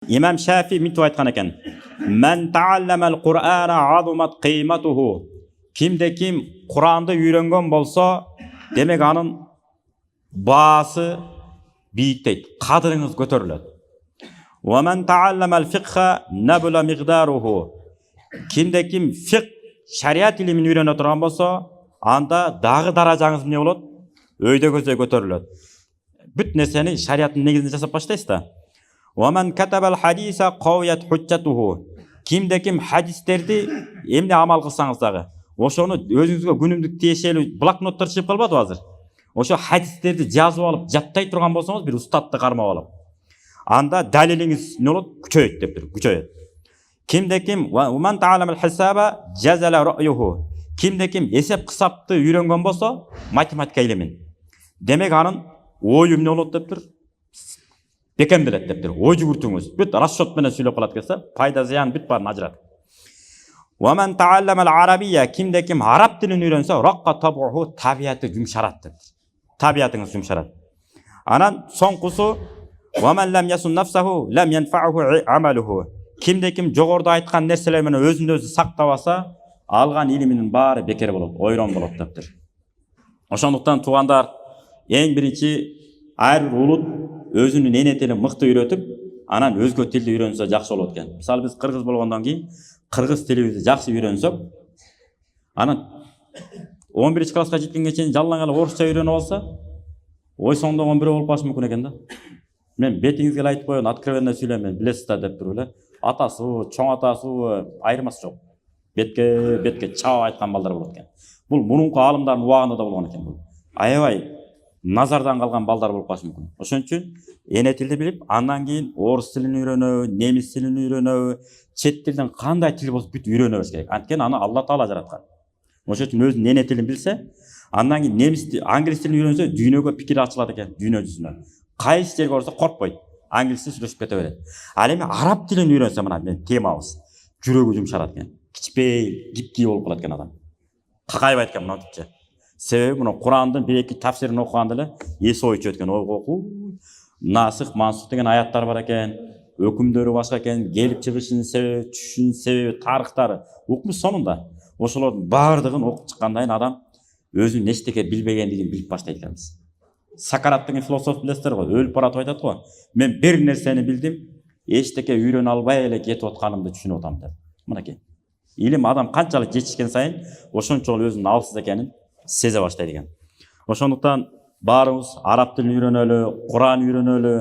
İmam Şafii mintip aytkan eken. Men ta'allama'l Qur'ana azumat qıymatuhu. Kimde kim Kur'an'da öğrengen bolsa, demek anın baası biyikteydi. Kadırınız götürülür. Ve men ta'allama'l fiqha nabula miqdaruhu. Kimde kim şariat ilimini öğrene turgan bolsa, anda dağı darajаңыз ne bolot? Öyde göze götürülür. Büt neseni şariatın negizinde jasap başlayız da. وَمَنْ كَتَبَ الْحَدِيثَ قَوْيَتْ حُجَّتُهُ. Kimde hadislerdi emne amal kılsanız dağı. Oşonu özünüzge günümdük tiyешeli bloknottар çıkıp kalmadı hazır. Oşo hadislerdi жазып alıp jattay turgan bolsanız bir ustatты karmap alıp. Anda daliliңiz ne bolot? Күчөйөт деп тур, күчөйөt. Kimde kim وَمَنْ تَعَلَمَ الْحِسَابَ جَزَلَ رَأْيُهُ. Kimde kim esep kısapты үйрөнгөн bolsa matematika ilmin. Demek anın oyum ne bolot деп тур? Bekemdilet deptir. Oy jugurtuңuz. Büt расчет менен сүйлөп калат келсе, пайда зыян бүт барын ажырат. Wa man ta'allama al-arabiyya, kimde kim Arap tilini öğrense, raqqa tabuhu, tabiatı yumşarat deptir. Tabiatınız yumşarat. Anan sonqusu wa man lam yasun nafsahu lam yanfa'uhu amaluhu. Kimde kim jogorda aytkan nerseler menен özünde özü saktap alsa, algan iliminin bari beker bolot, oyron bolot deptir. Oşonduktan tugandar, eң birinci ayr bir ulut özünün ene tilin mıқты үйrөтүп, anan özgö tildi үйрөнсө жакшы болот экен. Мисалы биз кыргыз болгондон кийин кыргыз тилибизди жакшы үйрөнсөк, анан 11 класска жеткенге чейин жалаң эле орусча үйрөнүп алса, ой соңдогон бирөө болуп калышы мүмкүн экен да. Мен бетиңизге айтып коеюн, откровенно сүйлөйм, билесиз да деп туруп эле. Атасы, чоң атасы айырмасы жок. Бетке чаап айткан балдар болот экен. Бул мурунку аалымдардын убагында да болгон экен бул. Аябай назардан калган балдар болуп калышы мүмкүн. Ошон үчүн эне тилди билип, андан кийин орус тилин үйрөнөбү, немис тилин үйрөнөбү, чет тилден кандай тил болсо бүт үйрөнөбүз керек. Анткени аны Алла Таала жараткан. Ошон үчүн өзүнүн эне тилин билсе, андан кийин немис тил, англис тилин үйрөнсө дүйнөгө пикир ачылат экен, дүйнө жүзүнө. Кайсы жерге барса коркпойт. Англисче сүйлөшүп кете берет. Ал эми араб тилин үйрөнсө, мына мен темабыз. Жүрөгү жумшарат экен. Кичпей, гипки болуп калат экен адам. Какайбайт экен мынтипче. Себеби мына Курандын бир-эки тафсирин окуганда эле эси ой чөткөн, ойго окуу, насых, мансух деген аяттар бар экен, өкүмдөрү башка экен, келип чыгышынын себеби, түшүшүнүн себеби, тарыхтары, укмуш сонунда. Ошолордун баардыгын окуп чыккандан кийин адам өзүнүн эчтеке билбегендигин билип баштайт экенбиз. Сократ деген философ билесиздер го, өлүп баратып айтат го. Мен бир нерсени билдим, эчтеке үйрөнө албай эле кетип атканымды түшүнүп атам деп. Мынакей. Илим адам канчалык жетишкен сайын ошончолук өзүнүн алсыз экенин сезе баштайт экен. Ошондуктан баарыбыз араб тилин үйрөнөлү, Куран үйрөнөлү.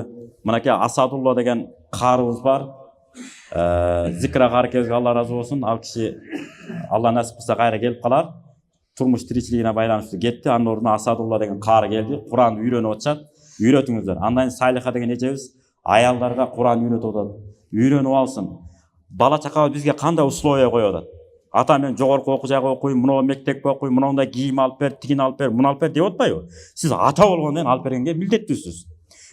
Мынакей Асадулла деген карыбыз бар. Зикра кары экебизге Алла разы болсун. Ал киши Алла насип кылса кайра келип калар. Турмуш тиричилигине байланыштуу кетти. Анын ордуна Асадулла деген кары келди. Куран үйрөнүп атышат. Үйрөтүңүздөр. Андан кийин Салиха деген эжебиз аялдарга Куран үйрөтүп атат. Үйрөнүп алсын. Бала чакабыз бизге кандай условия коюп атат. Ата мен жогорку окуу жайга окуйм, мына мектепке окуйм, мындай кийим алып бер, тигин алып бер, муну алып бер деп атпайбы? Сиз ата болгондон кийин алып бергенге милдеттүүсүз.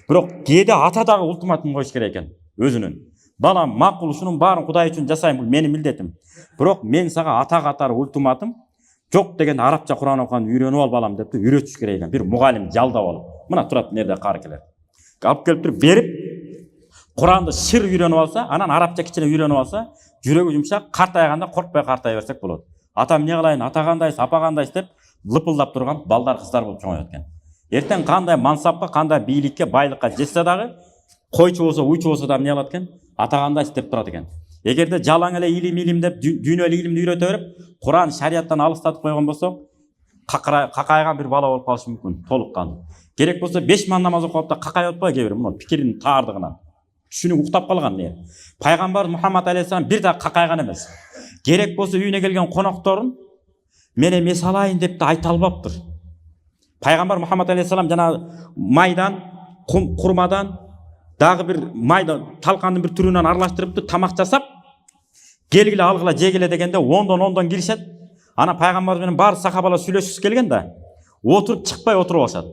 Бирок кээде ата дагы ультиматум коюш керек экен өзүнүн. Балам макул, ушунун баарын Кудай үчүн жасайм, бул менин милдетим. Бирок мен сага ата катары ультиматум жок деген арабча Куран окуган үйрөнүп ал балам деп үйрөтүш керек экен. Бир мугалим жалдап алып. Мына турат нерде кары келер. Алып келип туруп берип Куранды шыр үйрөнүп алса, анан арабча кичине үйрөнүп алса, жүрөгү жумшак, картайганда коркпой картай берсек болот. Атам эмне кылайын, ата кандайсыз, апа кандайсыз деп лыпылдап турган балдар, кыздар болуп чоңойот экен. Эртең кандай мансапка, кандай бийликке, байлыкка жетсе дагы, койчу болсо, уйчу болсо да эмне кылат экен? Ата кандайсыз деп турат экен. Эгерде жалаң эле илим деп дүйнөлүк илимди үйрөтө берип, Куран шарияттан алыстатып койгон болсок, какайган бир бала болуп калышы мүмкүн, толуккан. Керек болсо 5 ман намаз окуп да какайып атпайбы кээ бир, мына пикиринин таардыгынан. Түшүнүп уктап калган не. Пайгамбар Мухаммад алейхиссалам бир да какайган эмес. Керек болсо үйүнө келген конокторун мен эмес алайын деп да айта албаптыр. Пайгамбар Мухаммад алейхиссалам жана майдан, курмадан дагы бир майда талкандын бир түрүнөн аралаштырыпты, тамак жасап, келгиле алгыла жегиле дегенде ондон киришет. Ана пайгамбар менен бар сахабалар сүйлөшүп келген да, отуруп чыкпай отуруп алышат.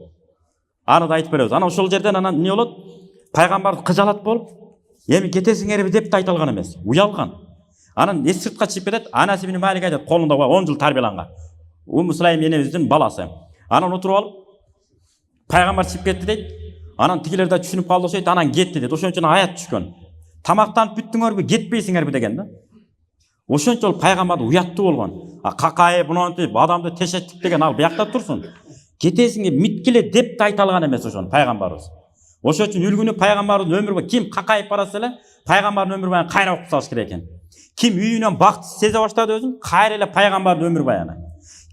Аны да айтып беребиз. Ана ошол жерден анан эмне болот? Пайгамбар кыжалат болуп, эми кетесиңерби деп да айта алган эмес, уялган. Анан эс сыртка чыгып кетет, анасы ибн Малик айтат, колунда 10 жыл тарбияланган. Муслайм энебиздин баласы. Анан отуруп алып, пайгамбар чыгып кетти дейт. Анан тигилер да түшүнүп калды окшойт, анан кетти дейт. Ошон үчүн аят түшкөн. Тамақтанып бүттіңербі, кетпейсіңербі деген да. Ошончолук пайгамбар уяттуу болгон. Какайып, монтип, адамды тешеттик деген ал биякта турсун. Кетесиңер миткиле деп да айта алган эмес ошону пайгамбарыбыз. Ошон үчүн үлгүнү пайгамбардын өмүрү бар. Ким какайып барса эле пайгамбардын өмүр баянын кайра окуп салыш керек экен. Ким үйүнөн бактысыз сезе баштады өзүн, кайра эле пайгамбардын өмүр баяны.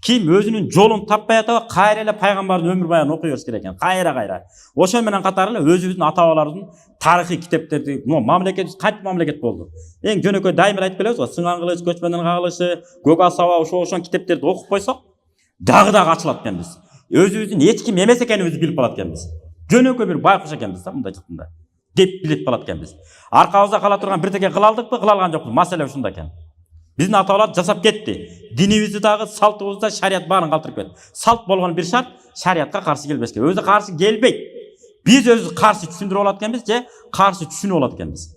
Ким өзүнүн жолун таппай атабы, кайра эле пайгамбардын өмүр баянын окуй бериш керек экен. Кайра. Ошон менен катары эле өзүбүздүн ата-бабалардын тарыхый китептерди, мамлекетибиз кантип мамлекет болду. Эң жөнөкөй дайыма айтып келебиз го, Сыңан кылыч, Көчмөндүн кагылышы, Көк асаба ошон китептерди окуп койсок, дагы ачылат экенбиз. Өзүбүздүн эч ким эмес экенибизди билип калат экенбиз. Жөнөкөй бир байкуш экенбиз да мындай чыкканда. Деп билип калат экенбиз. Аркабызда кала турган бирдеке кыла алдыкпы, кыла алган жокпуз. Маселе ушунда экен. Биздин ата-бабалар жасап кетти. Динибизди дагы, салтыбызды да, шарият баарын калтырып кетти. Салт болгон бир шарт шариятка каршы келбеш керек. Өзү каршы келбейт. Биз өзү каршы түшүндүрүп алат экенбиз же каршы түшүнүп алат экенбиз.